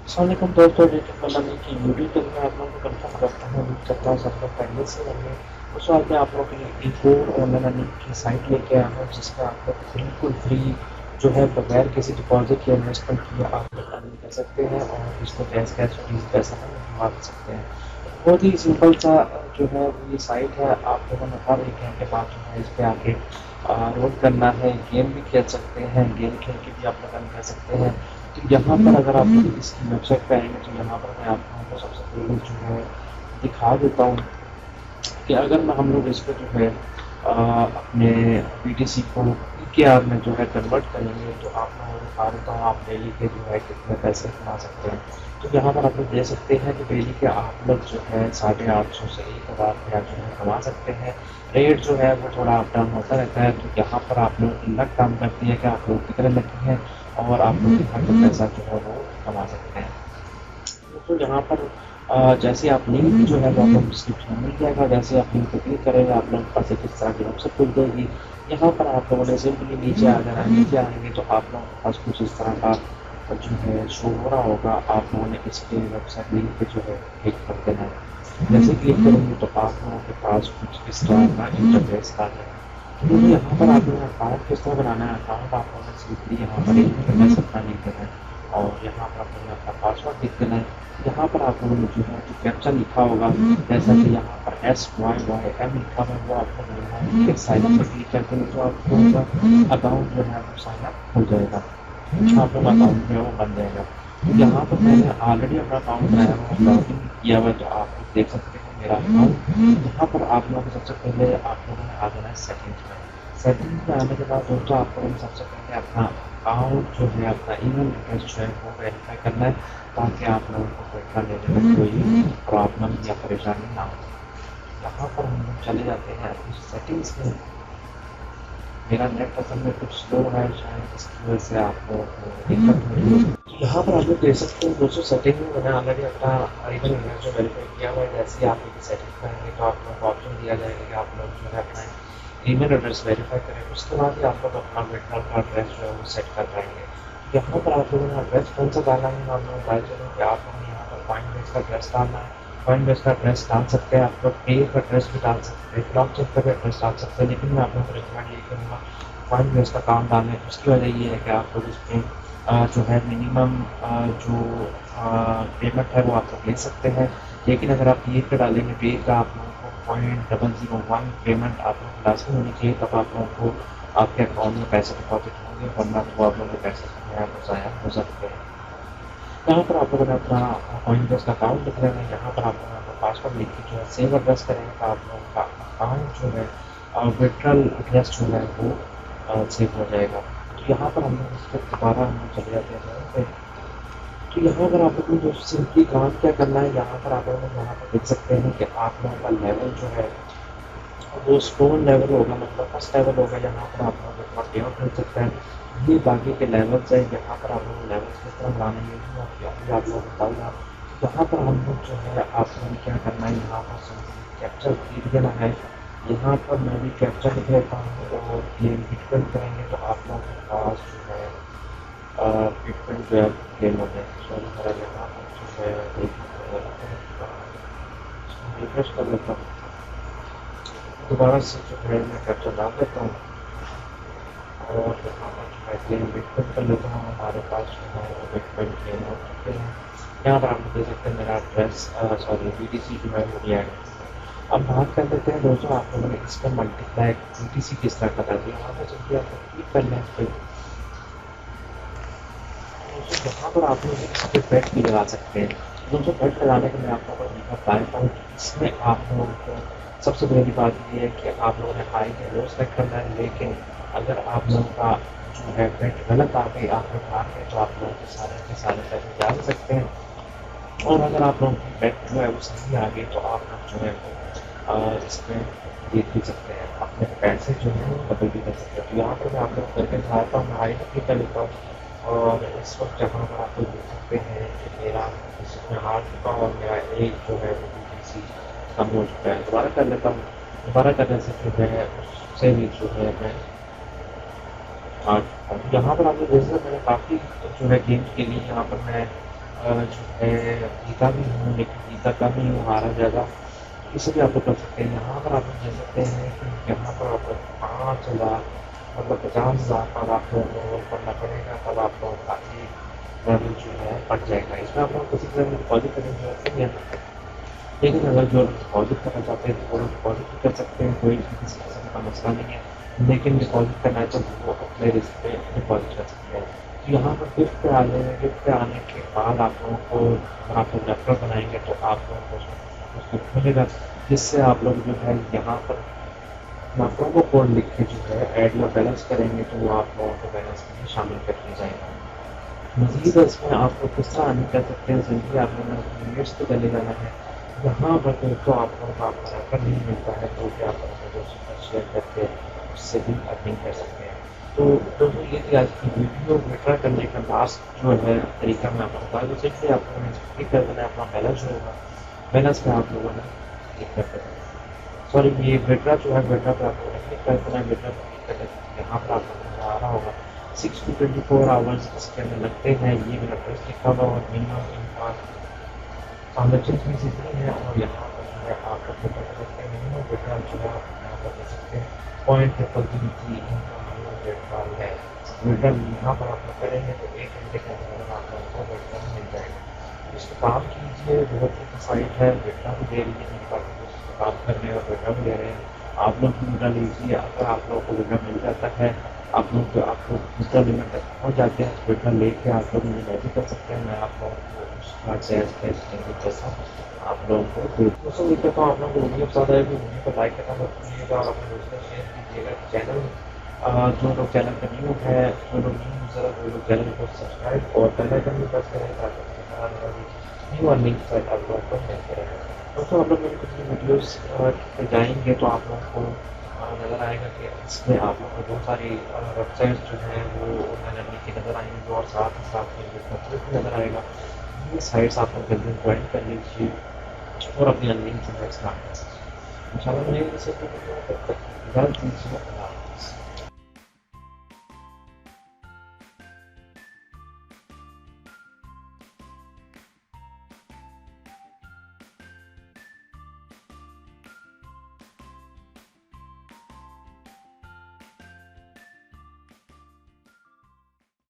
अस्सलामुअलैकुम दोस्तों, लेकिन मतलब कि यूट्यूब पे मैं आप लोगों को कंफर्म करता हूँ, उम्मीद करता हूँ सब लोग पहले से हमने उस वक्त मैं आप लोगों के लिए एक और ऑनलाइन अर्निंग की साइट लेके आया हूँ, जिसमें आप लोग बिल्कुल फ्री जो है बगैर किसी डिपॉजिट या इन्वेस्टमेंट किए आप लोग अर्निंग कर सकते हैं और इसको जैस कैश फ्रीज पैसा है कमा सकते हैं। बहुत ही सिंपल सा जो है वो ये साइट है। आप लोगों ने हर एक घंटे बाद जो है इस पे आके रोल करना है, गेम भी खेल सकते हैं, गेम खेल के भी आप लोग अर्न कर सकते हैं। तो यहाँ पर अगर आप इसकी वेबसाइट पे आएंगे तो यहाँ पर मैं आप लोगों को सबसे पहले जो है दिखा देता हूँ कि अगर मैं हम लोग इस पर जो है अपने BTC को EKR में जो है कन्वर्ट करेंगे तो आप मैं वो दिखा देता हूँ आप डेली के जो है कितने पैसे कमा सकते हैं। तो यहाँ पर आप लोग दे सकते हैं कि डेली के आप लोग जो है 850 से 1000 रुपया जो है कमा सकते हैं। रेट जो है वो थोड़ा अप डाउन होता रहता है, तो यहाँ पर आप लोग की लक काम करती है कि आप लोग कितने लकी हैं और आप लोग कितना का पैसा जो है वो कमा सकते हैं। तो यहाँ पर जैसे आप लिंक जो है वो आप लोग डिस्क्रिप्शन में मिल जाएगा। जैसे आप लिंक पर क्लिक करेंगे आप लोगों के पास एक इस तरह की वेबसाइट खुल जाएगी। यहाँ पर आप लोगों ने सिंपली नीचे आ जाना, नीचे आएंगे तो आप लोगों के पास कुछ इस तरह का जो है शो हो रहा होगा। आप लोगों ने इसके वेबसाइट लिंक पे जो है क्लिक कर देना है। जैसे क्लिक करेंगे तो आप लोगों के पास कुछ इस तरह का इंटरफेस आ जाएगा। तो यहाँ पर आप लोगों ने अकाउंट किस तरह बनाना है, अकाउंट आप लोगों ने सिंपली यहाँ पर एक एड्रेस अपना लिख देना है और यहाँ पर आप लोगों ने अपना पासवर्ड लिख देना है। यहाँ पर आप लोगों ने जो है जो कैप्चा लिखा होगा, जैसा कि यहाँ पर SYYM लिखा हुआ है, वो आप लोगों ने यहाँ पे साइन अप पर क्लिक कर देंगे तो आप लोगों का अकाउंट जो है वो साइन अप हो जाएगा। आप लोग अकाउंट जो है वो बन जाएगा। तो यहाँ पर मैंने ऑलरेडी अपना अकाउंट बनाया हुआ है, लॉगिन किया हुआ है, तो आप लोग देख सकते हैं मेरा अकाउंट। यहाँ पर आप लोगों को सबसे पहले आप लोगों ने आ जाना है सेटिंग्स में। सेटिंग्स में आने के बाद दोस्तों आप लोगों ने सबसे पहले अपना अकाउंट जो है अपना ईमेल एड्रेस जो है वो वेरीफाई करना है, ताकि आप लोगों को पैसा लेने में कोई प्रॉब्लम या परेशानी ना हो। यहाँ पर हम लोग चले जाते हैं अपनी सेटिंग्स में। मेरा नेट असल में कुछ स्लो है शायद, जिसकी वजह से आप लोगों को दिक्कत हो रही है। यहाँ पर आप लोग देख सकते हैं दोस्तों, सेटिंग में मैंने ऑलरेडी अपना ईमेल एड्रेस जो वेरीफाई किया हुआ है। जैसे ही आप एक सेटिंग करेंगे तो आप लोगों को ऑप्शन दिया जाएगा कि आप लोग जो है अपना ईमेल एड्रेस वेरीफाई करें। उसके बाद ही आप लोग अपना मेटल का एड्रेस जो है वो सेट कर पाएंगे। यहाँ पर आप लोगों ने एड्रेस कौन सा डालना है, आप लोग बताया चलो कि आप लोगों ने यहाँ पर कॉइन बेस का एड्रेस डालना है। कॉइन बेस का एड्रेस डाल सकते हैं, आप लोग पे का एड्रेस भी डाल सकते हैं, ब्लॉक चेक का भी एड्रेस डाल सकते हैं, लेकिन मैं आप लोगों को रिकमेंड यही करूँगा कॉइन बेस का काम डालें। उसकी वजह ये है कि आप लोग इसमें जो है मिनिमम जो पेमेंट है वो आप लोग ले सकते हैं। लेकिन अगर आप पे का डालेंगे, पे का आप लोगों को 0.001 पेमेंट आप लोगों को लाजमी होनी चाहिए, तब आप लोगों को आपके अकाउंट में पैसे डिपॉजिट होंगे, वरना तो आप लोगों के पैसे जो है वो ज़ाया हो सकते हैं। यहाँ पर आप लोगों ने अपना कॉइन बेस का अकाउंट लिख लेना है। यहाँ पर आप लोगों ने अपना पासवर्ड लिख के जो है सेव एड्रेस करेंगे तो आप लोगों का अकाउंट जो है विड्रॉल एड्रेस जो है वो सेव हो जाएगा। तो यहाँ पर हम लोग इस पर दोबारा हम लोग चले जाते हैं यहाँ पे। तो यहाँ पर आप लोगों को जो सिंपली काम क्या करना है, यहाँ पर आप लोग यहाँ पर देख सकते हैं कि आप लोगों का लेवल जो है वो स्टोन लेवल होगा, मतलब फर्स्ट लेवल होगा। यहाँ पर आप लोगों को पे आउट मिल सकता है। ये बाकी के लेवल्स हैं, यहाँ पर आप लोग लेवल्स किस तरह लाने हैं ये आप लोगों को बताऊँगा। यहाँ पर हम लोग जो है आप लोगों क्या करना है, यहाँ पर सिंपली कैप्चर लिख देना है। यहाँ पर मैं भी कैप्चर लिख लेता हूँ और ये बिटकॉइन करेंगे तो आप लोगों के पास जो है बिटकॉइन जो है गेम हो जाए। सॉरी मेरा यहाँ पर जो है रिफ्रेश कर लेता हूँ, दोबारा से जो है मैं कैप्चर डाल देता हूँ और यहाँ पर जो है क्लेम बिटकॉइन कर लेता हूँ। हमारे पास जो है वो बिटकॉइन क्लेम हो चुके हैं। यहाँ पर आप देख सकते हैं मेरा एड्रेस सॉरी BTC जो है वो दिया है। अब बात कर लेते हैं दोस्तों, आप लोगों ने इसका मल्टीप्लाई BTC किस तरह करना चाहिए। यहाँ पर जब आप क्लिक कर लें तो यहाँ पर आप लोग इस पर बेट भी लगा सकते हैं। दोस्तों बेट लगाने का मैं आप लोगों को बताता हूँ। इसमें आप लोगों को सबसे पहली बात ये है कि आप लोगों ने हाई या लो सेलेक्ट करना है, लेकिन अगर आप लोगों का जो है बेट गलत आ गई, आप लोग हार गए, तो आप लोगों के सारे पैसे डाल सकते हैं। और अगर आप लोगों की बेट जो है वो सही आ गई तो आप लोग जो है वो इसमें जीत भी सकते हैं, अपने पैसे जो है वो बदल भी कर सकते हैं। तो यहाँ पर मैं आप लोग करके दिखाता हूँ, मैं हाई पर क्लिक कर लेता हूँ और इस वक्त जहाँ पर आप लोग देख सकते हैं कि मेरा इसमें हार चुका और मेरा एक जो है वो BTC कम हो चुका है। दोबारा कर लेता हूँ, दोबारा करने से जो है उससे भी जो है मैं हार चुका हूँ। यहाँ पर आप लोग देख सकते हैं मैंने काफ़ी जो है गेम्स के लिए यहाँ पर मैं जो है जीता भी हूँ, लेकिन जीता कम ही हूँ, हारा ज़्यादा। इसे भी आप लोग कर सकते हैं। यहाँ पर आप लोग कह सकते हैं कि यहाँ पर आप लोग 5,000 मतलब 50,000 पर आप लोगों को रोल करना पड़ेगा, तब आप लोगों का एक लेवल जो है बढ़ जाएगा। इसमें आप लोग किसी तरह डिपॉजिट करने की ज़रूरत नहीं है, लेकिन अगर जो डिपॉजिट करना चाहते हैं तो वो डिपॉजिट भी कर सकते हैं, कोई किसी किस्म का मसला नहीं है। लेकिन डिपॉजिट करना है तो वो अपने रिस्क पे डिपॉजिट कर सकते हैं। तो यहाँ पर गिफ्ट पे आ जाएंगे। गिफ्ट पे आने के बाद आप लोगों को, अगर आप लोग रेफरल बनाएंगे तो आप लोगों को उसमें कुछ गिफ्ट मिलेगा, जिससे आप लोग जो है यहाँ पर अपना प्रोमो कोड लिख के जो है ऐड या बैलेंस करेंगे तो वो आप लोगों को बैलेंस में शामिल कर दिया जाएगा। मज़ीद इसमें आप लोग किस तरह अर्निंग कर सकते हैं, ज़रूरी आप लोगों ने लिमिट्स पे चले जाना है। यहाँ पर तो आप लोगों को आपका रेफर नहीं मिलता है, तो भी आप अपने दोस्तों के साथ शेयर करके उससे भी अर्निंग कर सकते हैं। तो दोस्तों ये थी आज की वीडियो। विड्रॉ करने का लास्ट जो है तरीका मैं आपको बता दूँ, सिंपली आप लोगों ने क्लिक कर देना है, अपना बैलेंस जो होगा बैलेंस पे आप लोगों ने क्लिक कर देना है। सॉरी, ये विड्रॉ जो है विड्रॉ पे आप लोगों ने क्लिक कर देना है। विड्रॉ पे क्लिक करने के यहाँ पर आप लोगों को आ रहा होगा 6 to 24 आवर्स इसके अंदर लगते हैं। ये मेरा एड्रेस लिखा हुआ और मिनिमम इनका ट्रांजेक्शन फीस इतनी है, और यहाँ पर जो है आप लोग विड्रॉ कर सकते हैं। मिनिमम विड्रॉ जो है आप यहाँ पर देख सकते हैं 0.33 इनका मिनिमम विड्रॉ है। विड्रॉ यहाँ पर आप लोग करेंगे तो 1 घंटे के अंदर आप लोगों को विड्रॉ मिल जाएगा। इसको काम कीजिए, बहुत ही साइट है, विड्रॉ भी दे रही है, मेरे पास काम कर रहे हैं और विड्रॉ भी दे रहे हैं। आप लोग भी विड्रॉ लीजिए। अगर आप लोगों को विड्रॉ मिल जाता है, आप लोग विड्रॉ लिमिट तक पहुँच जाते हैं, विड्रॉ लेके आप लोग मुझे मैसेज कर सकते हैं। मैं आप लोगों को उसका जैज़ कैसे जैसा आप लोगों को दे दोस्तों। उम्मीद करता हूँ आप लोगों को वीडियो पसंद आएगी। वीडियो को लाइक करना मत भूलिएगा और अपने दोस्तों को शेयर कीजिएगा। चैनल जो लोग चैनल पर न्यू है, जो लोग न्यू यूज़र है, वो लोग चैनल को सब्सक्राइब और बेल आइकन भी प्रेस करें ताकि आने वाली न्यू अर्निंग साइट आप लोगों को मिलते रहे। दोस्तों आप लोग मेरी कुछ वीडियोज़ पे जाएंगे तो आप लोगों को नज़र आएगा कि इसमें आप लोगों को बहुत सारी वेबसाइट्स जो हैं वो ऑनलाइन अर्निंग की नज़र आएंगी, और साथ ही साथ में भी नज़र आएगा। ये साइट्स आप लोग जल्दी ज्वाइन कर लीजिए और अपनी अर्निंग जो है स्टार्ट कर लीजिए। इंशाल्लाह मैं इसे तब तक इजाज़त दीजिए।